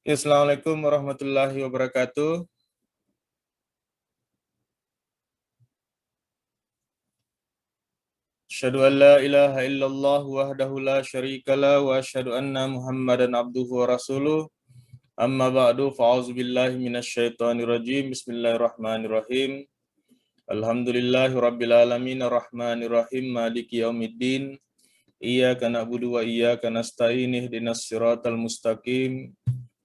Assalamualaikum warahmatullahi wabarakatuh. Asyhadu an la ilaha illallah wahdahu la syarikalah wa asyhadu anna Muhammadan abduhu wa rasuluh. Amma ba'du fa'auzu billahi minasyaitonir rajim. Bismillahirrahmanirrahim. Alhamdulillahi rabbil alamin arrahmanir rahim maliki yaumiddin. Iyyaka na'budu wa iyyaka nasta'in ihdinas siratal mustaqim.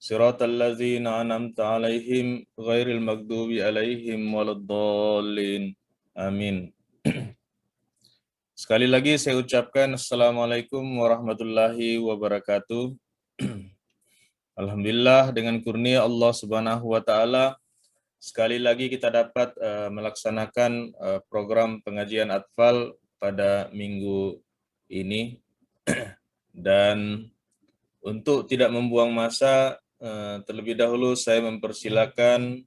Siratal ladzina an'amta 'alaihim ghairil maghdubi 'alaihim waladdallin. Amin. Sekali lagi saya ucapkan Assalamualaikum warahmatullahi wabarakatuh. Alhamdulillah dengan kurnia Allah Subhanahu wa taala sekali lagi kita dapat melaksanakan program pengajian Atfal pada minggu ini. Dan untuk tidak membuang masa, terlebih dahulu saya mempersilakan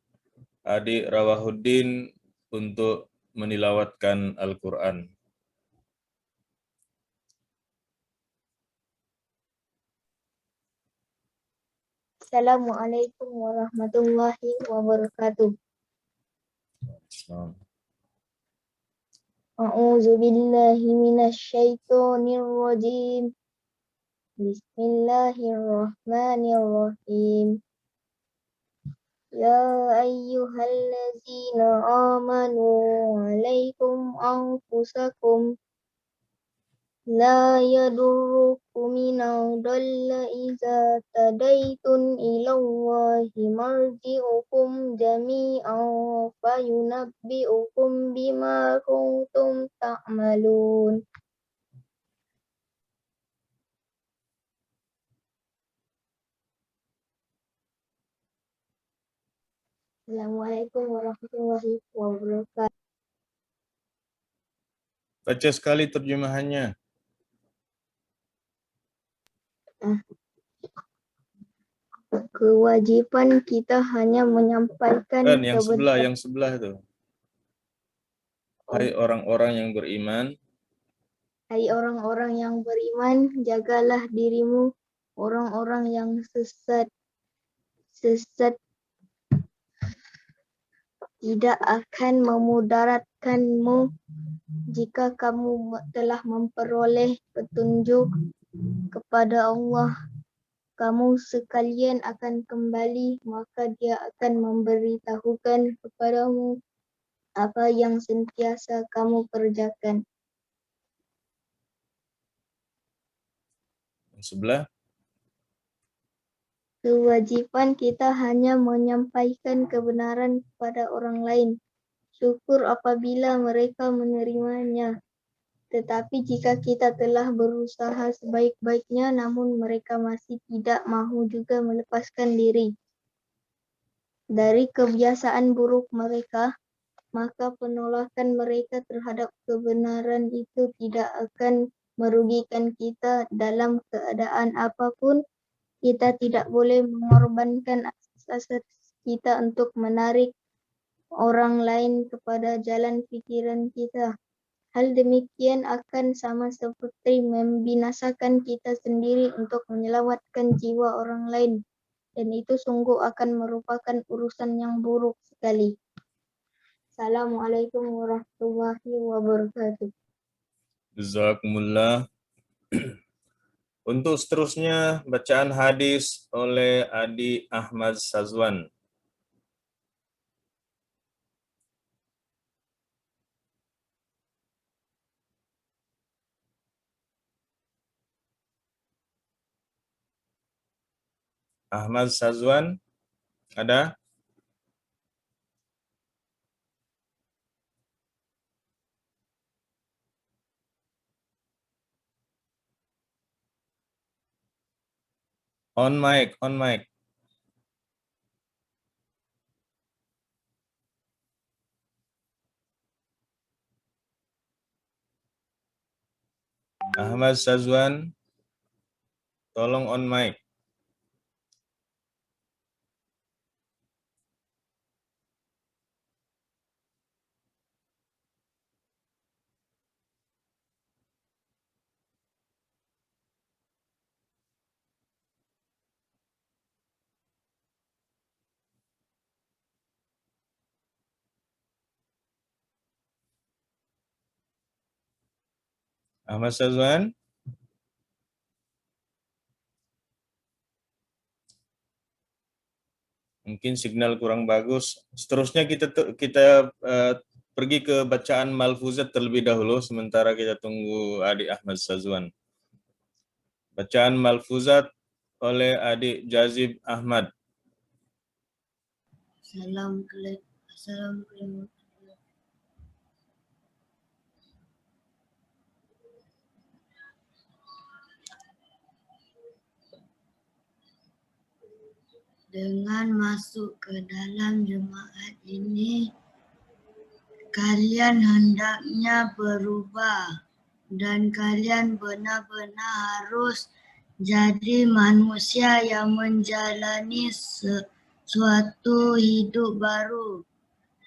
Adik Rawahuddin untuk menilawatkan Al-Quran. Assalamualaikum warahmatullahi wabarakatuh. A'udzu billahi minasy syaithanir rajim. Bismillahirrahmanirrahim. Ya ayyuhallazina amanu 'alaikum anfusakum la yadurrukum man dhalla idza tadaytun ilallahi marji'ukum jami'an fayunabbi'ukum bima kuntum ta'malun. Assalamualaikum warahmatullahi wabarakatuh. Baca sekali terjemahannya. Kewajiban kita hanya menyampaikan Dan kebenaran. yang sebelah itu. Hai orang-orang yang beriman. Hai orang-orang yang beriman, jagalah dirimu. Orang-orang yang sesat tidak akan memudaratkanmu jika kamu telah memperoleh petunjuk kepada Allah. Kamu sekalian akan kembali, maka Dia akan memberitahukan kepadamu apa yang sentiasa kamu kerjakan. Yang sebelah. Kewajiban kita hanya menyampaikan kebenaran kepada orang lain. Syukur apabila mereka menerimanya. Tetapi jika kita telah berusaha sebaik-baiknya namun mereka masih tidak mahu juga melepaskan diri dari kebiasaan buruk mereka, maka penolakan mereka terhadap kebenaran itu tidak akan merugikan kita dalam keadaan apapun. Kita tidak boleh mengorbankan asas kita untuk menarik orang lain kepada jalan pikiran kita. Hal demikian akan sama seperti membinasakan kita sendiri untuk menyelamatkan jiwa orang lain. Dan itu sungguh akan merupakan urusan yang buruk sekali. Assalamualaikum warahmatullahi wabarakatuh. Jazakumullah. Untuk seterusnya bacaan hadis oleh Adi Ahmad Sazwan. Ahmad Sazwan, ada? On mic, on mic. Ahmad Sazwan, tolong on mic. Ahmad Sazwan. Mungkin signal kurang bagus. Seterusnya kita pergi ke bacaan malfuzat terlebih dahulu, sementara kita tunggu adik Ahmad Sazwan. Bacaan malfuzat oleh adik Jazib Ahmad. Assalamualaikum. Dengan masuk ke dalam jemaat ini, kalian hendaknya berubah dan kalian benar-benar harus jadi manusia yang menjalani suatu hidup baru.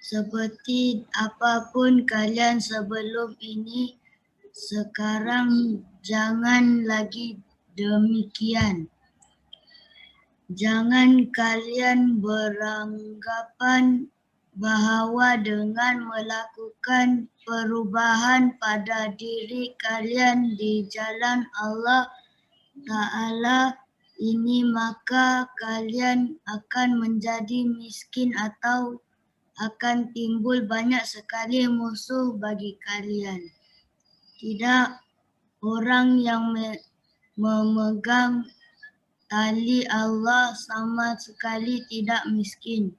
Seperti apapun kalian sebelum ini, sekarang jangan lagi demikian. Jangan kalian beranggapan bahawa dengan melakukan perubahan pada diri kalian di jalan Allah Ta'ala ini maka kalian akan menjadi miskin atau akan timbul banyak sekali musuh bagi kalian. Tidak, orang yang memegang tali Allah sama sekali tidak miskin.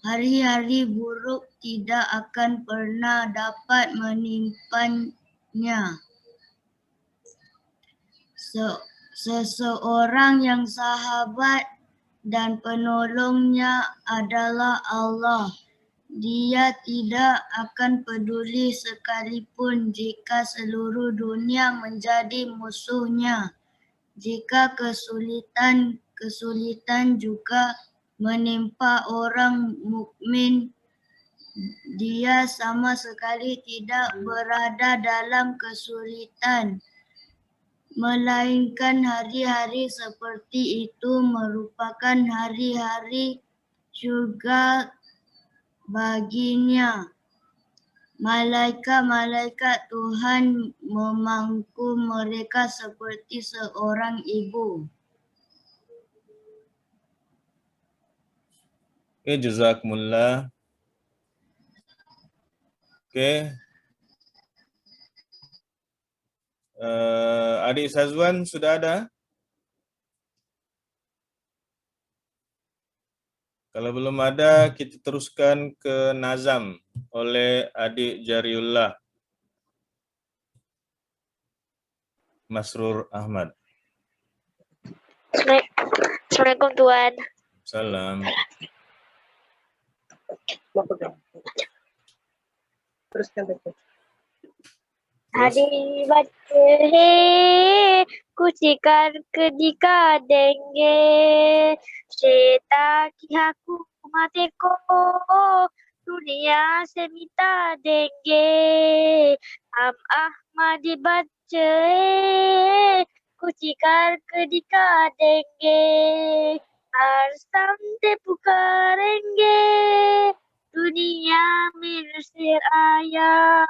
Hari-hari buruk tidak akan pernah dapat menimpanya. Seseorang yang sahabat dan penolongnya adalah Allah. Dia tidak akan peduli sekalipun jika seluruh dunia menjadi musuhnya. Jika kesulitan juga menimpa orang mukmin, dia sama sekali tidak berada dalam kesulitan, melainkan hari-hari seperti itu merupakan hari-hari syurga baginya. Malaikat-malaikat Tuhan memangku mereka seperti seorang ibu. Oke, jazakumullah. Oke. Adik Sazwan sudah ada? Kalau belum ada, kita teruskan ke Nazam oleh adik Jariullah Masrur Ahmad. Assalamualaikum Tuan. Salam. Teruskan betul. Hari baca he kucikan kedika denge Sheta kihaku mateko dunia semita denge Am Ahmadi baca he kucikan kedika denge Arsam te pukarenge dunia mirsir ayah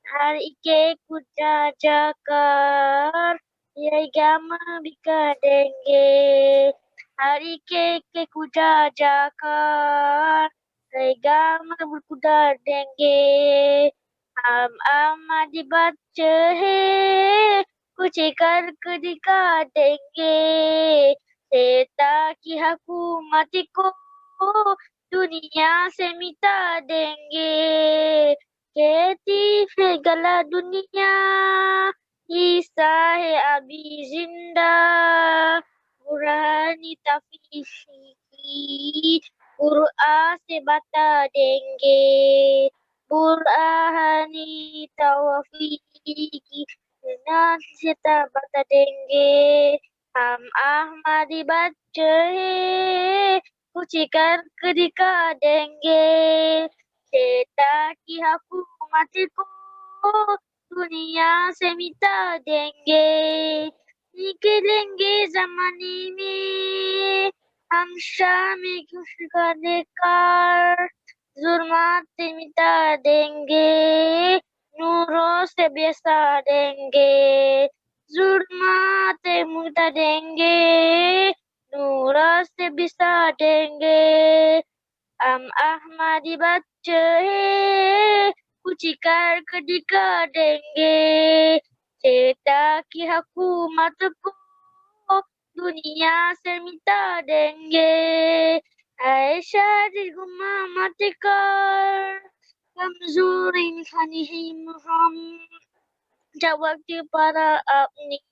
Hari ke kuda jakar, yai gama bika denge. Hari ke kuda jakar, yai gama berkuda denge. Ama dibaca he, kucikar kedika denge. Seta kihaku matiku, dunia semita denge. खेती segala dunia Isa hai abi zinda Burhani tafisi Qur'a sebata denge Burhani tawafiki Dengan seta bata denge Am Ahmadi baca Kucikar kedika denge Seta kihaku matiku dunia semita denge Nikelenge zaman ini Hamsha mikushka dekar Zulmat semita denge Nuro se biasa dengue. Zulma te muta dengue. Nura se bisa dengue. Ahmadi baca he. Kucikar kedika dengue. Cetaki haku mataku. Dunia semita dengue. Aisyah di rumah matikar. Kamzurin khanihim ram. Jawab di para abni.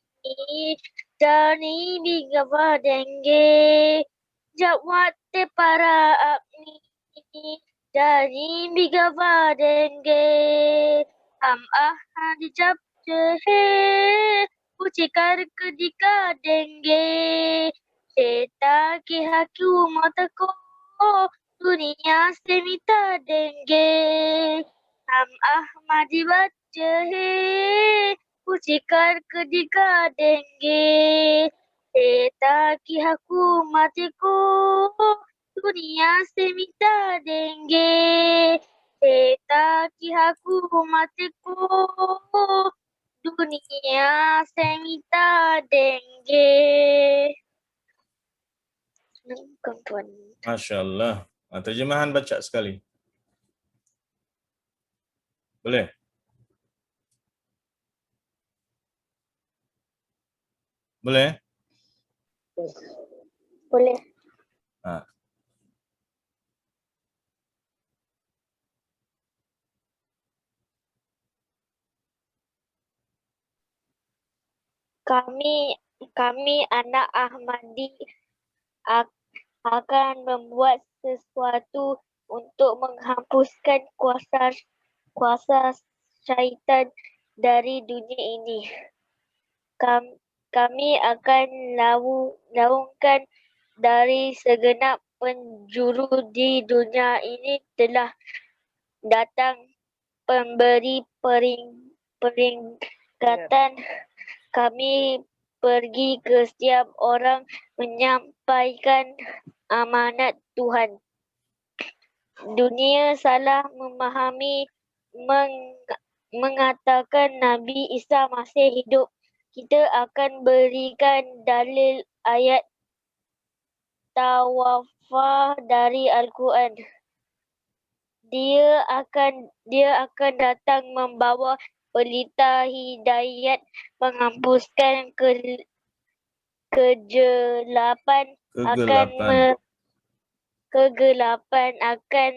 Dani bigawa dengue. Jawab di para abni. Dani bigawa dengue. Di Kucikar kedika dengue. Seta ki haku mataku. Dunia semita dengue. Ahmadi baca he. Kucikar kedika dengue. Seta ki haku matiku. Dunia semita dengue. Seta ki haku matiku. Dunia semita dengue. Senang tuan. Masya Allah. Terjemahan baca sekali. Boleh? Boleh? Boleh. Kami anak Ahmadi akan membuat sesuatu untuk menghapuskan kuasa syaitan dari dunia ini. Kami akan laungkan dari segenap penjuru di dunia ini telah datang pemberi peringatan. Kami pergi ke setiap orang menyampaikan amanat Tuhan. Dunia salah memahami mengatakan Nabi Isa masih hidup. Kita akan berikan dalil ayat tawafah dari Al-Quran. Dia akan datang membawa pelita hidayat, menghapuskan kegelapan akan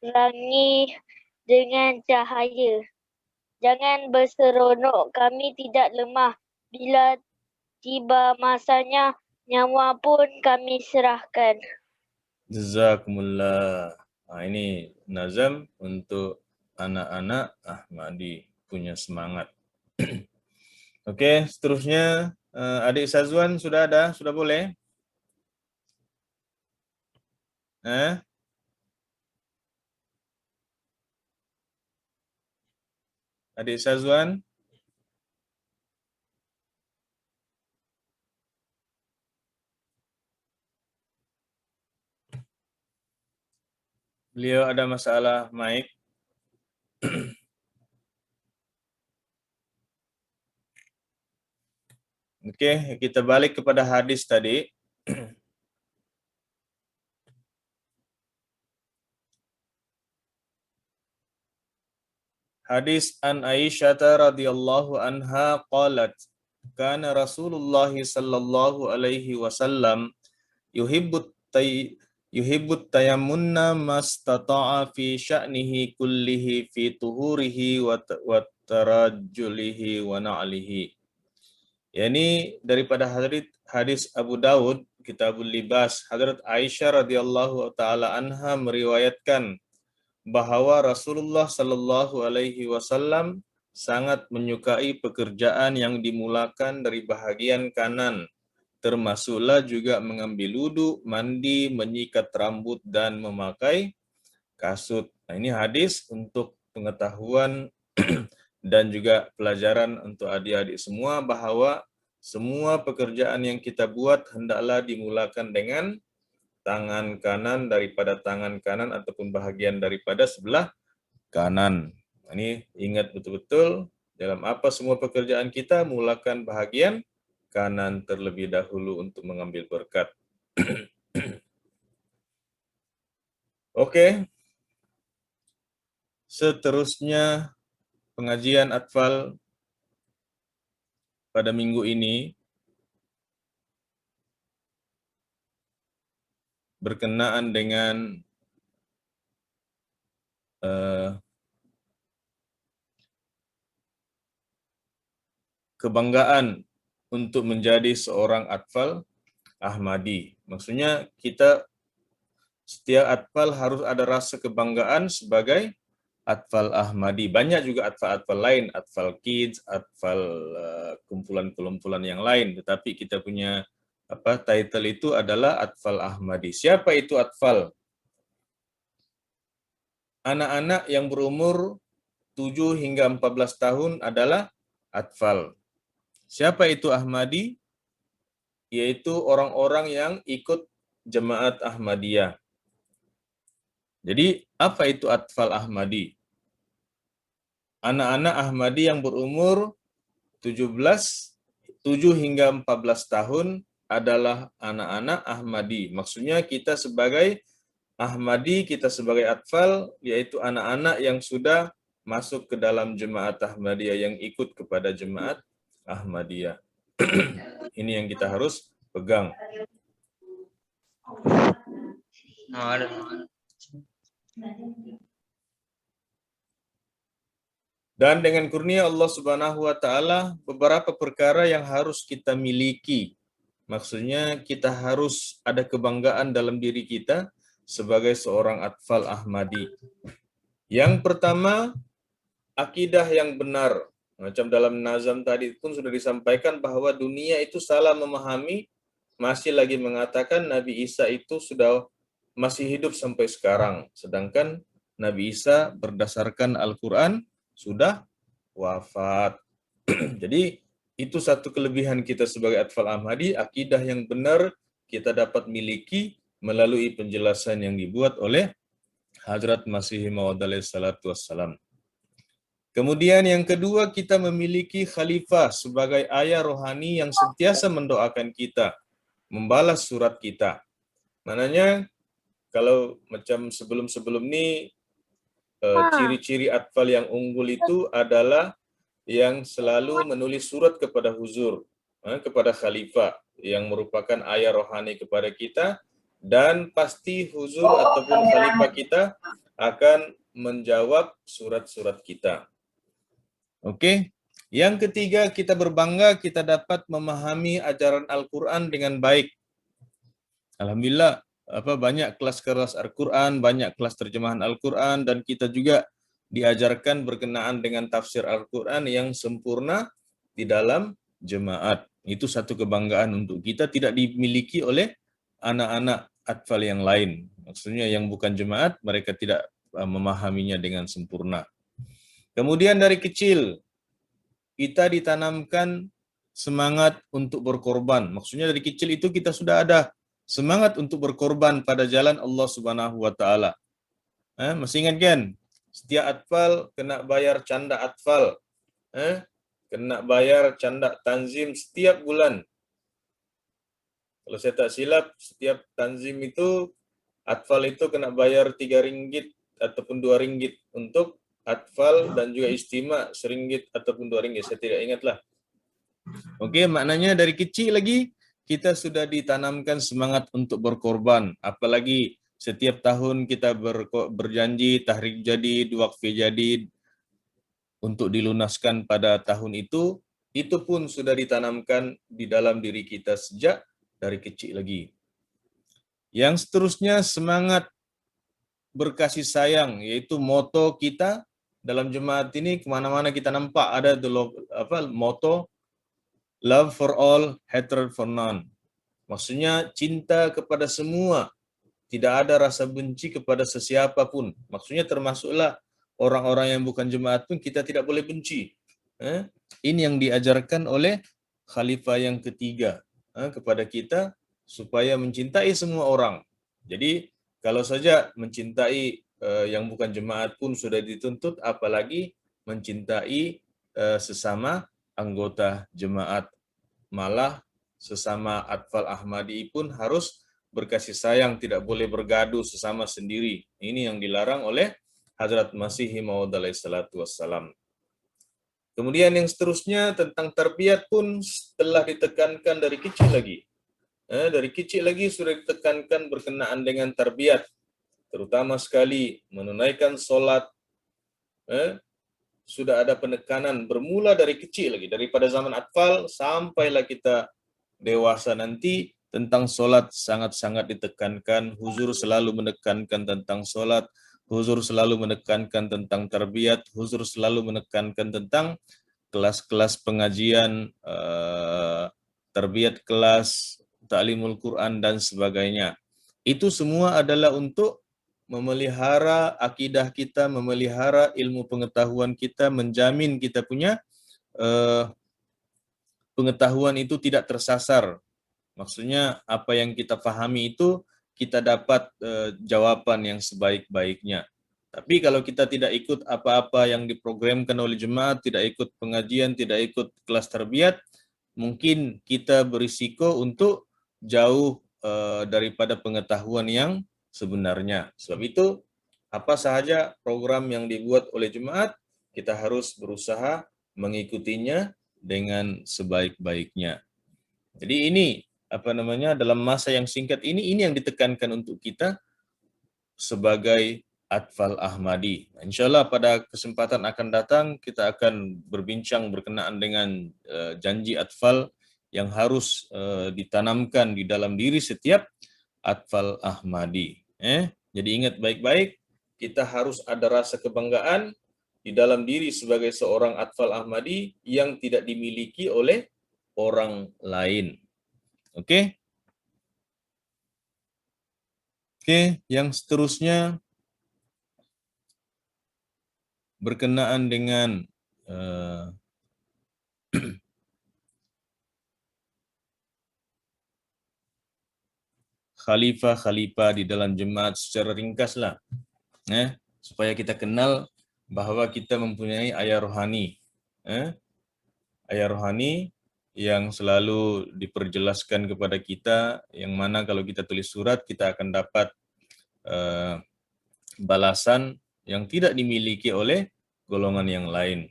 menerangi dengan cahaya. Jangan berseronok, kami tidak lemah. Bila tiba masanya, nyawa pun kami serahkan. Jazakumullah. Ini nazam untuk anak-anak Ahmadi punya semangat. Oke, seterusnya adik Sazwan sudah ada? Sudah boleh? Adik Sazwan? Beliau ada masalah mic. Oke, kita balik kepada hadis tadi. Hadis an Aisyah radhiyallahu anha qalat kana Rasulullah sallallahu alaihi wasallam yuhibbut tayammunna mastata'a fi sya'nihi kullihi fi tuhurihi wa tarajjulihi wa na'lihi. Yani daripada hadis Abu Dawud Kitabul Libas, Hadrat Aisyah radhiyallahu taala anha meriwayatkan bahwa Rasulullah sallallahu alaihi wasallam sangat menyukai pekerjaan yang dimulakan dari bahagian kanan, termasuklah juga mengambil wudhu, mandi, menyikat rambut dan memakai kasut. Nah, ini hadis untuk pengetahuan dan juga pelajaran untuk adik-adik semua bahwa semua pekerjaan yang kita buat hendaklah dimulakan dengan tangan kanan daripada tangan kanan ataupun bahagian daripada sebelah kanan. Ini ingat betul-betul, dalam apa semua pekerjaan kita, mulakan bahagian kanan terlebih dahulu untuk mengambil berkat. Oke. Seterusnya pengajian atfal pada minggu ini berkenaan dengan kebanggaan untuk menjadi seorang atfal Ahmadi. Maksudnya kita setiap atfal harus ada rasa kebanggaan sebagai atfal Ahmadi. Banyak juga atfal-atfal lain, atfal kids, atfal kumpulan-kumpulan yang lain. Tetapi kita punya title itu adalah atfal Ahmadi. Siapa itu atfal? Anak-anak yang berumur 7 hingga 14 tahun adalah atfal. Siapa itu Ahmadi? Yaitu orang-orang yang ikut jemaat Ahmadiyah. Jadi, apa itu atfal Ahmadi? Anak-anak Ahmadi yang berumur 7 hingga 14 tahun adalah anak-anak Ahmadi. Maksudnya kita sebagai Ahmadi, kita sebagai atfal, yaitu anak-anak yang sudah masuk ke dalam jemaat Ahmadiyah, yang ikut kepada jemaat Ahmadiyah. Ini yang kita harus pegang. Dan dengan kurnia Allah Subhanahu wa taala, beberapa perkara yang harus kita miliki. Maksudnya kita harus ada kebanggaan dalam diri kita sebagai seorang atfal Ahmadi. Yang pertama, akidah yang benar. Macam dalam nazam tadi pun sudah disampaikan bahwa dunia itu salah memahami, masih lagi mengatakan Nabi Isa itu sudah masih hidup sampai sekarang. Sedangkan Nabi Isa berdasarkan Al-Quran sudah wafat. Jadi itu satu kelebihan kita sebagai atfal Ahmadi, akidah yang benar kita dapat miliki melalui penjelasan yang dibuat oleh Hadrat Masih Maud alaihi salatu wassalam. Kemudian yang kedua, kita memiliki khalifah sebagai ayah rohani yang sentiasa mendoakan kita, membalas surat kita. Maknanya kalau macam sebelum-sebelum ini, ciri-ciri atfal yang unggul itu adalah yang selalu menulis surat kepada huzur, kepada khalifah yang merupakan ayah rohani kepada kita, dan pasti huzur ataupun khalifah kita akan menjawab surat-surat kita. Oke. Yang ketiga, kita berbangga kita dapat memahami ajaran Al-Quran dengan baik. Alhamdulillah, banyak kelas-kelas Al-Quran, banyak kelas terjemahan Al-Quran, dan kita juga diajarkan berkenaan dengan tafsir Al-Quran yang sempurna di dalam jemaat. Itu satu kebanggaan untuk kita, tidak dimiliki oleh anak-anak atfal yang lain. Maksudnya yang bukan jemaat, mereka tidak memahaminya dengan sempurna. Kemudian dari kecil, kita ditanamkan semangat untuk berkorban. Maksudnya dari kecil itu kita sudah ada semangat untuk berkorban pada jalan Allah Subhanahu wa taala. Masih ingat kan? Setiap atfal kena bayar canda atfal. Kena bayar canda tanzim setiap bulan. Kalau saya tak silap, setiap tanzim itu, atfal itu kena bayar 3 ringgit ataupun 2 ringgit untuk atfal, dan juga istima RM1 ataupun RM2, saya tidak ingatlah. Oke, maknanya dari kecil lagi kita sudah ditanamkan semangat untuk berkorban. Apalagi setiap tahun kita berjanji tahrik jadid, wakfi jadid untuk dilunaskan pada tahun itu pun sudah ditanamkan di dalam diri kita sejak dari kecil lagi. Yang seterusnya, semangat berkasih sayang, yaitu moto kita dalam jemaat ini. Kemana-mana kita nampak ada moto love for all, hatred for none. Maksudnya cinta kepada semua, tidak ada rasa benci kepada sesiapa pun. Maksudnya termasuklah orang-orang yang bukan jemaat pun kita tidak boleh benci. Ini yang diajarkan oleh khalifah yang ketiga kepada kita, supaya mencintai semua orang. Jadi kalau saja mencintai yang bukan jemaat pun sudah dituntut, apalagi mencintai sesama anggota jemaat. Malah sesama Atfal Ahmadi pun harus berkasih sayang, tidak boleh bergaduh sesama sendiri. Ini yang dilarang oleh Hadrat Masih Maud alaihi salatu wassalam. Kemudian yang seterusnya tentang tarbiyat pun telah ditekankan dari kecil lagi. Dari kecil lagi sudah ditekankan berkenaan dengan tarbiyat. Terutama sekali menunaikan sholat. Sudah ada penekanan bermula dari kecil lagi. Daripada zaman atfal sampailah kita dewasa nanti, tentang sholat sangat-sangat ditekankan. Huzur selalu menekankan tentang sholat. Huzur selalu menekankan tentang tarbiyat. Huzur selalu menekankan tentang kelas-kelas pengajian, tarbiyat kelas, ta'limul Quran, dan sebagainya. Itu semua adalah untuk memelihara akidah kita, memelihara ilmu pengetahuan kita, menjamin kita punya pengetahuan itu tidak tersasar. Maksudnya apa yang kita pahami itu kita dapat jawaban yang sebaik-baiknya. Tapi kalau kita tidak ikut apa-apa yang diprogramkan oleh jemaat, tidak ikut pengajian, tidak ikut kelas tarbiyat, mungkin kita berisiko untuk jauh daripada pengetahuan yang sebenarnya. Sebab itu, apa sahaja program yang dibuat oleh jemaat, kita harus berusaha mengikutinya dengan sebaik-baiknya. Jadi ini dalam masa yang singkat ini yang ditekankan untuk kita sebagai Atfal Ahmadi. InsyaAllah pada kesempatan akan datang kita akan berbincang berkenaan dengan janji Atfal yang harus ditanamkan di dalam diri setiap Atfal Ahmadi. Jadi ingat baik-baik, kita harus ada rasa kebanggaan di dalam diri sebagai seorang Atfal Ahmadi yang tidak dimiliki oleh orang lain. Oke, yang seterusnya berkenaan dengan khalifah-khalifah di dalam jemaat secara ringkaslah, supaya kita kenal bahwa kita mempunyai ayah rohani, ayah rohani yang selalu diperjelaskan kepada kita, yang mana kalau kita tulis surat kita akan dapat balasan yang tidak dimiliki oleh golongan yang lain.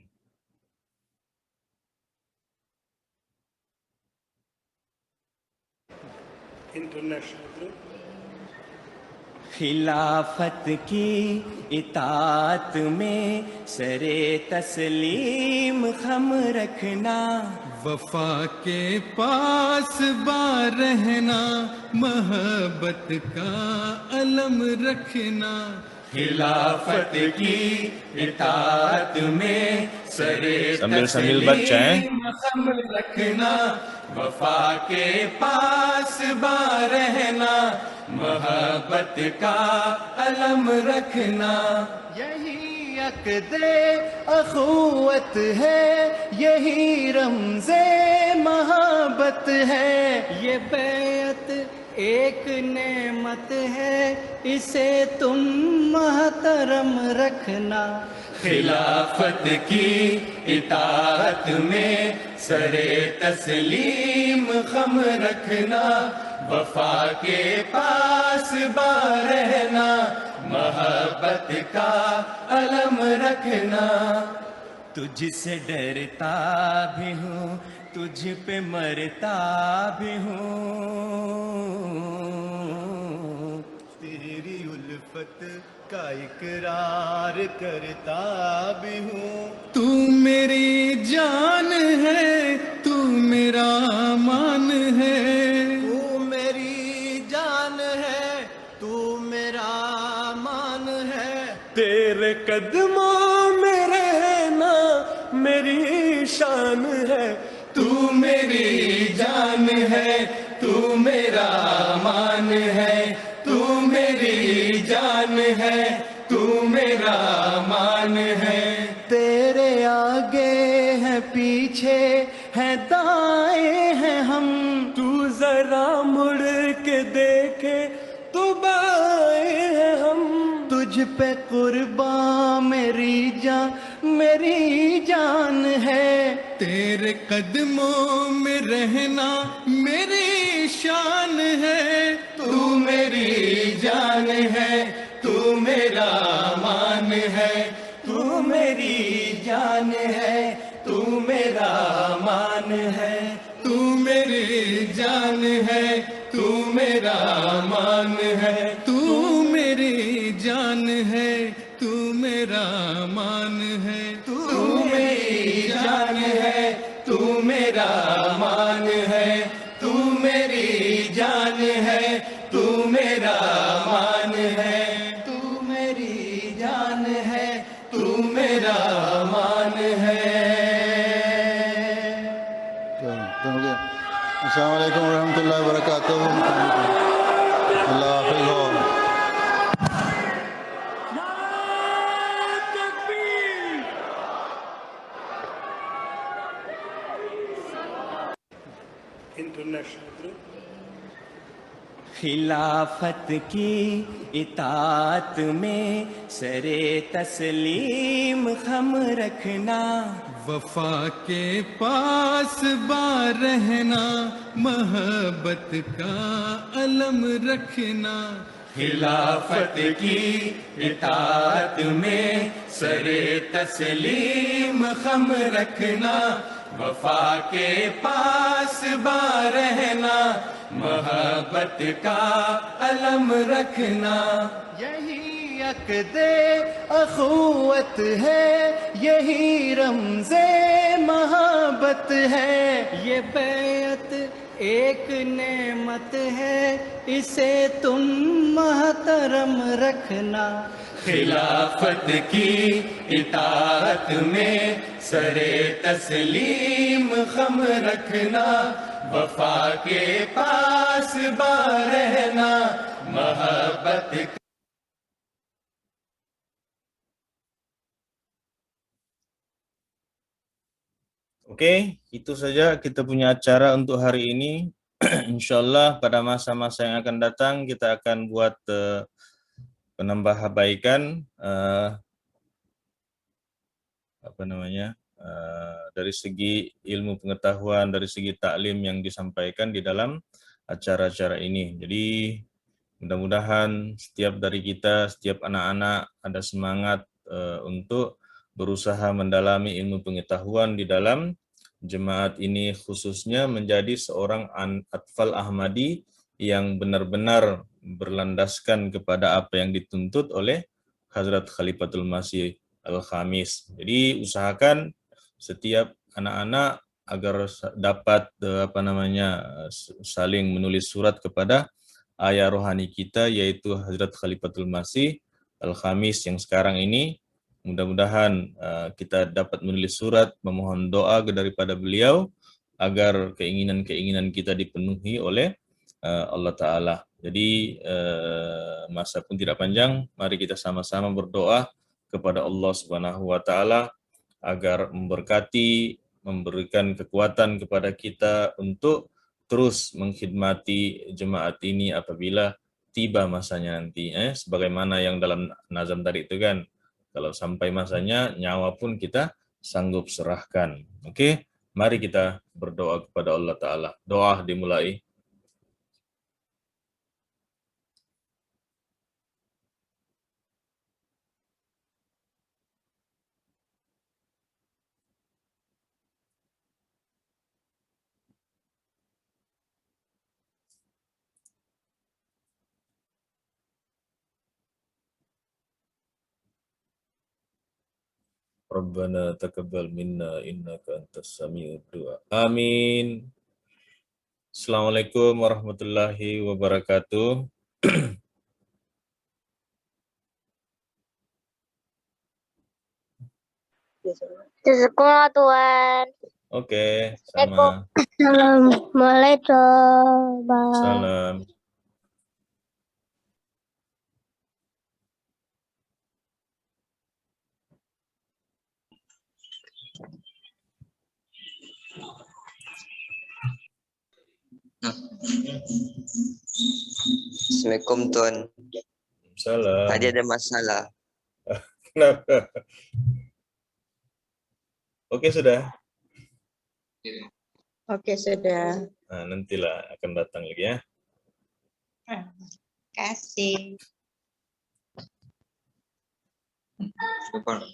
खिलाफत की इताअत में सरे तस्लीम खम रखना, वफा के पास बार रहना, मोहब्बत का अलम रखना। खिलाफत की इताअत में सरे sambil baca, खम रखना, वफा के पास बार रहना, मोहब्बत का अलम रखना। यही अक़दे अख़ुवत है, यही रमज़े मोहब्बत है। ये बैत एक नेमत है, इसे तुम महतरम रखना। खिलाफत की इताअत में सरे तस्लीम खम रखना, वफा के पास बार रहना, मोहब्बत का अलम रखना। तुझसे डरता भी हूँ, तुझ पे मरता भी हूँ, तेरी उल्फत का इकरार करता भी हूँ। तू मेरी जान है, तू मेरा मान है, तू मेरी जान है, तू मेरा मान है। तेरे कदमों में रहना मेरी शान है। तू मेरी जान है, तू मेरा मान है। तू मेरी जान है, तू मेरा मान है। तेरे आगे है, पीछे है, दाएं हैं हम। तू जरा मुड़ के देखे तो बाएं हैं हम। तुझ पे कुर्बान मेरी जान है। तेरे कदमों में रहना मेरी शान है। तू मेरी जान है, तू मेरा मान है। तू मेरी जान है, तू मेरा मान है। तू मेरी जान है, तू मेरा मान है। तू मेरी जान है, तू मेरा मान है। तू मेरी जान है, तू मेरा मान है। तू मेरी जान है, तू मेरा मान है। तू मेरी जान है, तू मेरा मान है। अस्सलामुअलैकुम warahmatullahi wabarakatuh. Allah hafiz. खिलाफत की इताअत में सरे तस्लीम खम रखना। वफा के पास बार रहना, मोहब्बत का अलम रखना। खिलाफत की इताअत में सरे तस्लीम खम रखना। वफा के पास बार रहना, मोहब्बत का अलम रखना। यही अक़दे अख़ुवत है, यही रमज़े मोहब्बत है। ये बैत एक नेमत है, इसे तुम महतरम रखना। खिलाफत की इताअत में सरे तस्लीम खम रखना। वफा के पास बार रहना, मोहब्बत। Oke, itu saja kita punya acara untuk hari ini. Insyaallah pada masa-masa yang akan datang kita akan buat penambahbaikan dari segi ilmu pengetahuan, dari segi taklim yang disampaikan di dalam acara-acara ini. Jadi mudah-mudahan setiap dari kita, setiap anak-anak ada semangat untuk berusaha mendalami ilmu pengetahuan di dalam jemaat ini, khususnya menjadi seorang atfal Ahmadi yang benar-benar berlandaskan kepada apa yang dituntut oleh Hazrat Khalifatul Masih Al-Khamis. Jadi usahakan setiap anak-anak agar dapat saling menulis surat kepada ayah rohani kita, yaitu Hazrat Khalifatul Masih Al-Khamis yang sekarang ini. Mudah-mudahan kita dapat menulis surat memohon doa daripada beliau agar keinginan-keinginan kita dipenuhi oleh Allah Ta'ala. Jadi masa pun tidak panjang, mari kita sama-sama berdoa kepada Allah Subhanahu wa Ta'ala agar memberkati, memberikan kekuatan kepada kita untuk terus mengkhidmati jemaat ini apabila tiba masanya nanti. Sebagaimana yang dalam nazam tadi itu kan, kalau sampai masanya nyawa pun kita sanggup serahkan. Oke, mari kita berdoa kepada Allah Ta'ala. Doa dimulai. Rabbana taqabbal minna innaka antas sami'ud du'a. Amin. Assalamualaikum warahmatullahi wabarakatuh. Jazakallah Tuhan. Oke, sama. Assalamualaikum. Salam. Assalamualaikum Tuan. Salam. Tadi ada masalah. Kenapa? Oke, sudah. Oke, sudah. Nah, nantilah akan datang lagi ya. Kasih. Super.